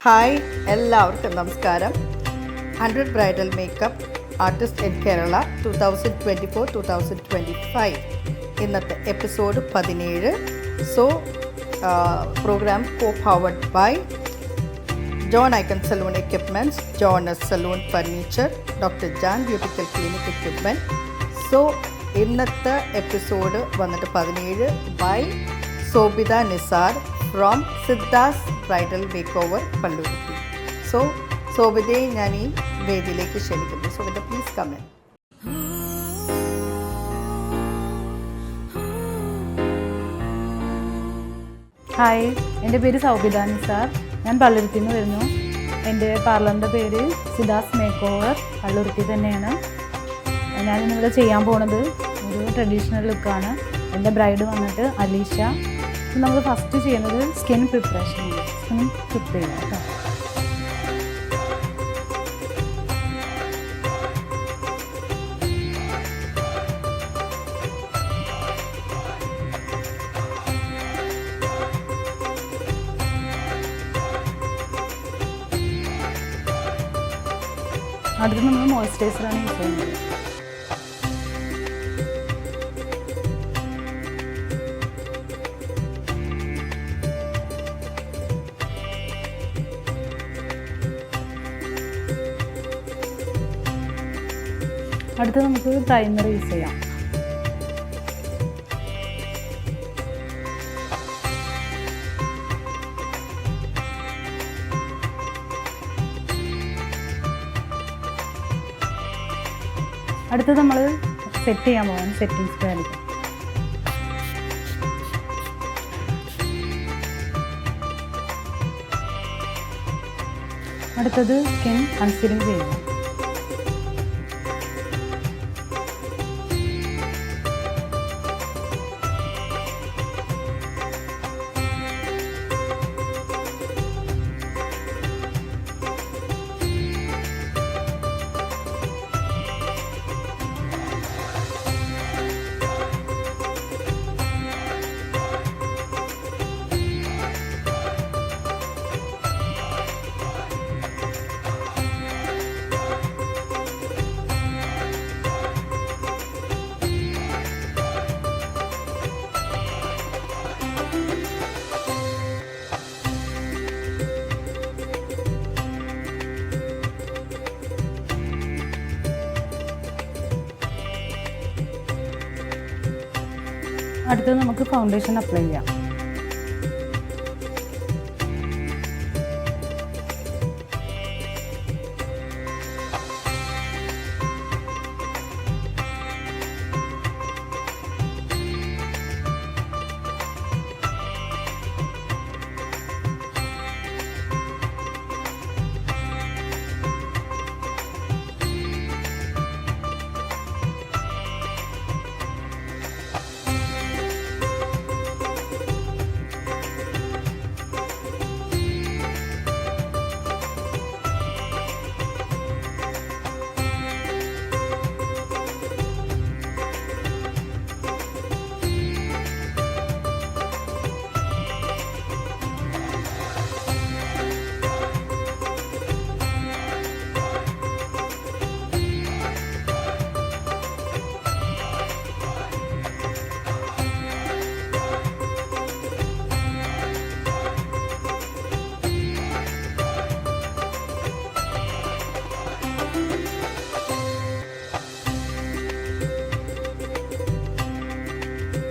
Hi, എല്ലാവർക്കും നമസ്കാരം. 100 bridal makeup artist in Kerala 2024-2025 ഇന്നത്തെ episode 17. So programme co-powered by John Icon Saloon Equipments, John S Saloon Furniture, Dr. John Beautical Clinic Equipment. So ഇന്നത്തെ episode വന്നിട്ട് 17 by Sobitha Nisar from Siddhas bridal makeover Palluruthy. So സോബിതയെ ഞാൻ ഈ വേദിയിലേക്ക് ക്ഷണിക്കുന്നു. Sobitha, please come in. Hi, എൻ്റെ പേര് സൗബിത നിസാർ. ഞാൻ പള്ളുരുത്തിയിൽ നിന്ന് വരുന്നു. എൻ്റെ പാർലറിൻ്റെ പേര് സിദ്ധാസ് മേക്ക് ഓവർ പള്ളുരുത്തി തന്നെയാണ്. ഞാനിന്നിവിടെ ചെയ്യാൻ പോണത് ഒരു ട്രഡീഷണൽ ലുക്കാണ്. എൻ്റെ ബ്രൈഡ് വന്നിട്ട് അലീഷ. നമ്മൾ ഫസ്റ്റ് ചെയ്യുന്നത് സ്കിൻ പ്രിപ്പറേഷനാണ്. സ്കിൻ പ്രിപ്പയർ ചെയ്യാം കേട്ടോ. അടുത്ത് നമ്മൾ മോയ്സ്ചറൈസറാണ് യൂസ് ചെയ്യുന്നത്. അടുത്ത് നമുക്ക് പ്രൈമർ യൂസ് ചെയ്യാം. അടുത്ത് നമ്മൾ സെറ്റ് ചെയ്യാൻ പോകാം. സെറ്റിംഗ് സ്പ്രേ ആയിരിക്കും. അടുത്തത് സ്കിൻ കൺസീലിംഗ് ചെയ്യുക. അടുത്തത് നമുക്ക് ഫൗണ്ടേഷൻ അപ്ലൈ ചെയ്യാം.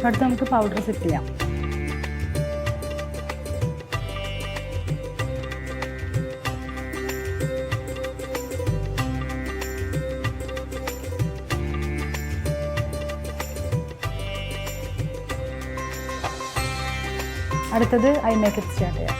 അടുത്ത് നമുക്ക് പൗഡർ സെറ്റ് ചെയ്യാം. അടുത്തത് ഐ മേക്കപ്പ് സ്റ്റാർട്ട് ചെയ്യാം.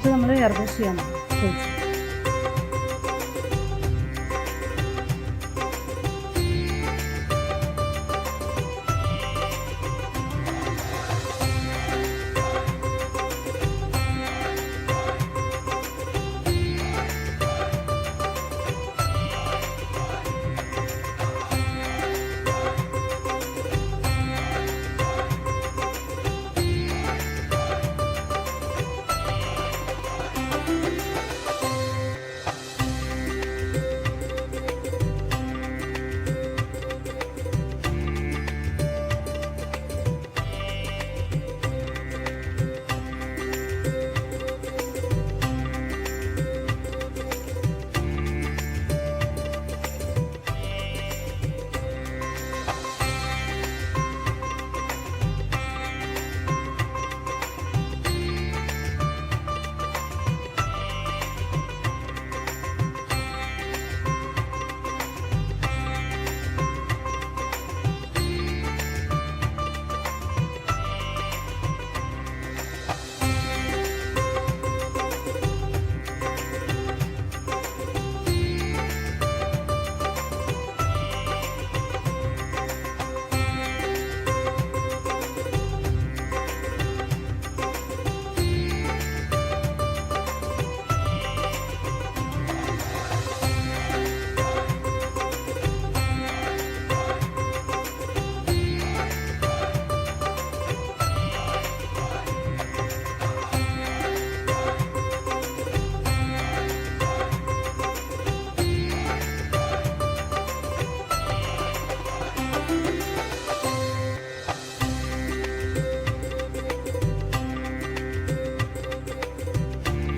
എന്നിട്ട് നമ്മൾ ഹെയർ വാഷ് ചെയ്യാൻ ചോദിച്ചു.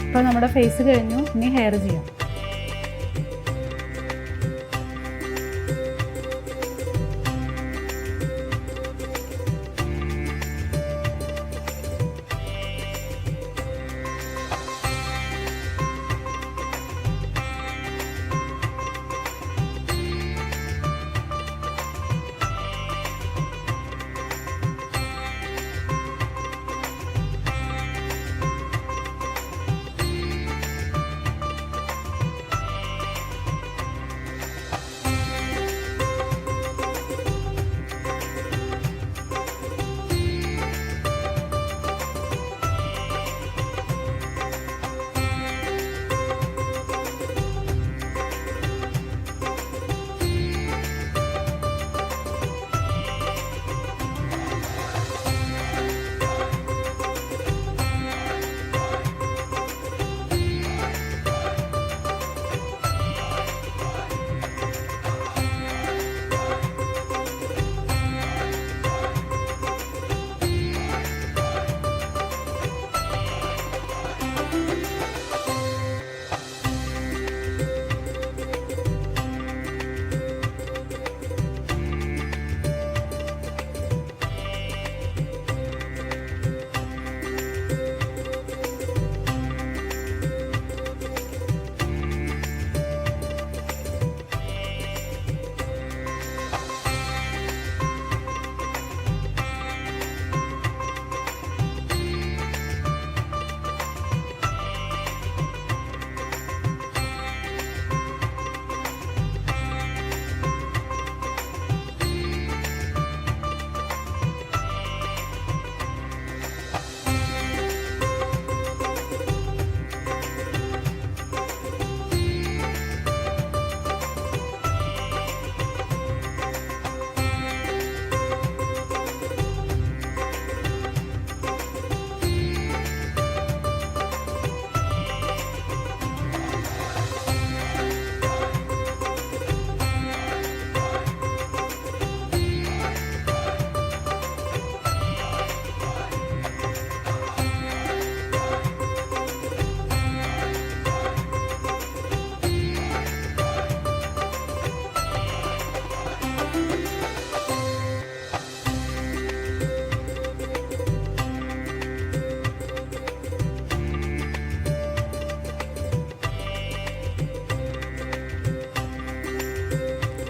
ഇപ്പോൾ നമ്മുടെ ഫേസ് കഴിഞ്ഞു, ഇനി ഹെയർ ചെയ്യാം.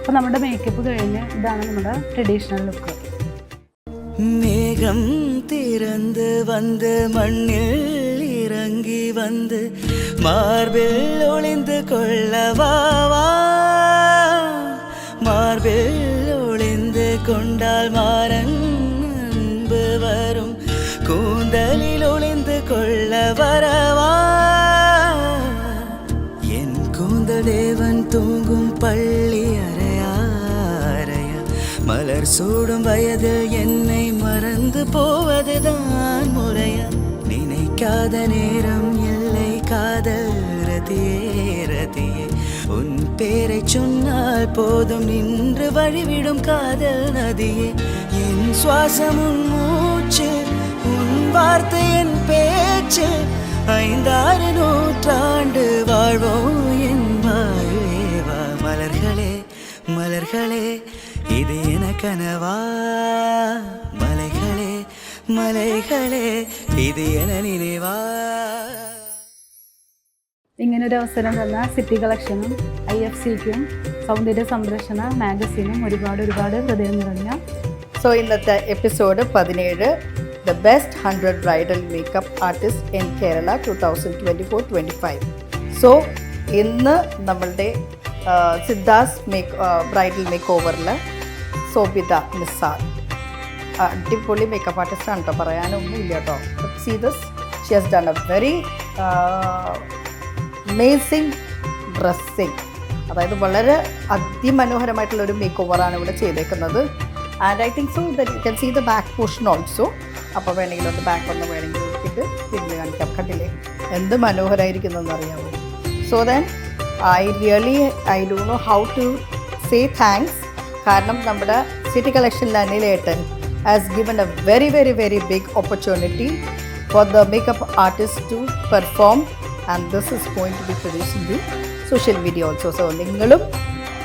അപ്പോൾ നമ്മുടെ മേക്കപ്പ് കഴിഞ്ഞ് ഇതാണ് നമ്മുടെ ട്രഡീഷണൽ ലുക്ക്. മേഘം തിരந்து வந்து மண்ணில் இறங்கி வந்து மார்பில் ஒளிந்து கொள்ளவா மார்பில் ஒளிந்து கொண்டால் மாறன் அன்பு வரும் கூந்தலில் ஒளிந்து கொள்ள வரவா என் கூந்தல் தேவன் தூங்கும் பள்ளி அறையா மலர் சூடும் வயதில் என்னை மறந்து போவதுதான் முறையா நினைக்காத நேரம் இல்லை காதல் ரதியே உன் பேரை சொன்னால் போதும் நின்று வழிவிடும் காதல் நதியே என் சுவாசம் உன் மூச்சு உன் வார்த்தை என் பேச்சு 5-6 நூற்றாண்டு வாழ்வோம் என் வாழ்வேவா மலர்களே மலர்களே இது என கனவா மலைகளே മലകളെ ഇത് എന നിனைവാ. ഇങ്ങനൊരു അവസരം തന്ന സിറ്റി കളക്ഷനും IFCക്കും സൗന്ദര്യ സംരക്ഷണ മാഗസീനും ഒരുപാട് ഹൃദയം നിറഞ്ഞ. സോ ഇന്നത്തെ episode 17 the best 100 bridal makeup artist in Kerala 2024-25. So ഇന്ന് നമ്മളുടെ സിദ്ധാസ് ബ്രൈഡൽ മേക്ക് ഓവറിൽ സോബിത നിസാർ അടിപൊളി മേക്കപ്പ് ആർട്ടിസ്റ്റാണ് കേട്ടോ, പറയാനൊന്നും ഇല്ല കേട്ടോ. See this, she has done a very amazing dressing, അതായത് വളരെ അതിമനോഹരമായിട്ടുള്ളൊരു മേക്ക് ഓവറാണ് ഇവിടെ ചെയ്തേക്കുന്നത്. And I think so that you can see the back portion also. അപ്പോൾ വേണമെങ്കിൽ ഒന്ന് ബാക്ക് ഒന്ന് വേണമെങ്കിൽ നോക്കിയിട്ട് തിരിഞ്ഞ് കാണിക്കാം. കണ്ടില്ലേ എന്ത് മനോഹരമായിരിക്കുന്നതെന്ന് അറിയാമോ? സോ ദെൻ ഐ ഡോ know how to say thanks. കാരണം നമ്മുടെ സിറ്റി കളക്ഷനിൽ അനിലേട്ടൻ has given a very big opportunity for the makeup artist to perform, and this is going to be produced in the social media also. So നിങ്ങളും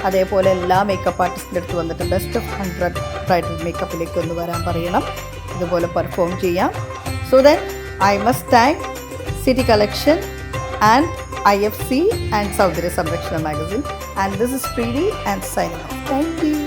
അതേപോലെ എല്ലാ makeup ആർട്ടിസ്റ്റിൻ്റെ അടുത്ത് വന്നിട്ട് best of 100 bridal മേക്കപ്പിലേക്ക് ഒന്ന് വരാൻ പറയണം, ഇതുപോലെ പെർഫോം ചെയ്യാം. So then I must thank City Collection and IFC and Soundarya Samrakshana magazine. And this is Preethi and signing off. Thank U.